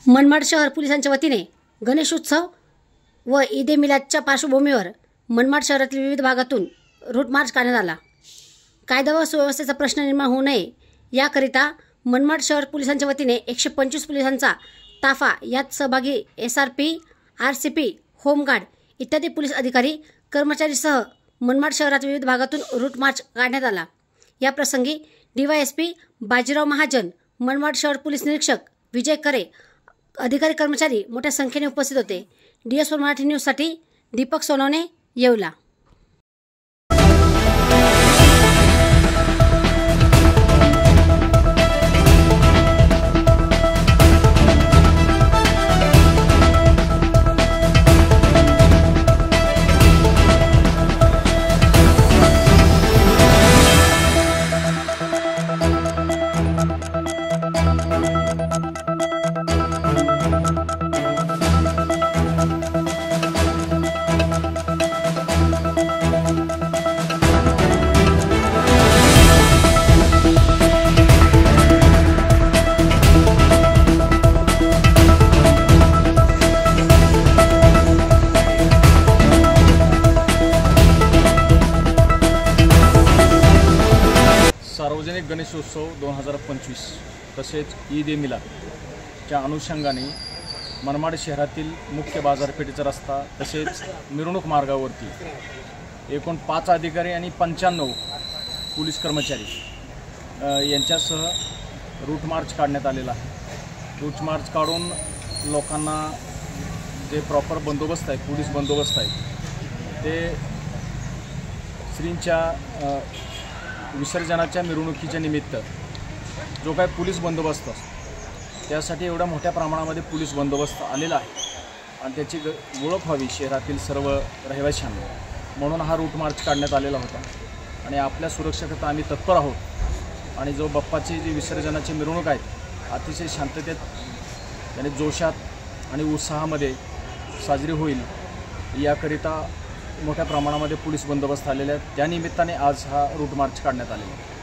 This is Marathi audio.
मनमाड शहर पोलिसांच्या वतीने गणेशोत्सव व ईद ए मिलादच्या पार्श्वभूमीवर मनमाड शहरातील विविध भागातून रूट मार्च काढण्यात आला। कायदा व सुव्यवस्थेचा प्रश्न निर्माण होऊ नये याकरिता मनमाड शहर पोलिसांच्या वतीने 125 पोलिसांचा ताफा यात सहभागी SRP, RCP, होमगार्ड इत्यादी पोलीस अधिकारी कर्मचारीसह मनमाड शहरात विविध भागातून रूट मार्च काढण्यात आला। या प्रसंगी DYSP बाजीराव महाजन, मनमाड शहर पोलीस निरीक्षक विजय करे, अधिकारी कर्मचारी मोठ्या संख्येने उपस्थित होते। DS4 मराठी न्यूजसाठी दीपक सोनवणे, येवला। सार्वजनिक गणेशोत्सव 2025 तसेच ईद ए मिलादच्या अनुषंगाने मनमाड शहरातील मुख्य बाजारपेठेचा रस्ता तसेच मिरवणूक मार्गावरती एकूण 5 अधिकारी आणि 95 पोलीस कर्मचारी यांच्यासह रूट मार्च काढण्यात आलेला आहे। रूट मार्च काढून लोकांना जे प्रॉपर बंदोबस्त आहे, पोलीस बंदोबस्त आहे, ते श्रींच्या विसर्जनाच्या मिरवणुकीच्या निमित्त जो काय पोलीस बंदोबस्त असतो त्यासाठी एवढ्या मोठ्या प्रमाणामध्ये पोलीस बंदोबस्त आलेला आहे आणि त्याची ओळख व्हावी शहरातील सर्व रहिवाशांना म्हणून हा रूट मार्च काढण्यात आलेला होता। आणि आपल्या सुरक्षेकरता आम्ही तत्पर आहोत आणि जो बाप्पाची जी विसर्जनाची मिरवणूक आहे अतिशय शांततेत आणि जोशात आणि उत्साहामध्ये साजरी होईल याकरिता मोठ्या प्रमाणामध्ये पोलीस बंदोबस्त आलेले आहेत। त्या निमित्ताने आज हा रूट मार्च काढण्यात आलेला आहे।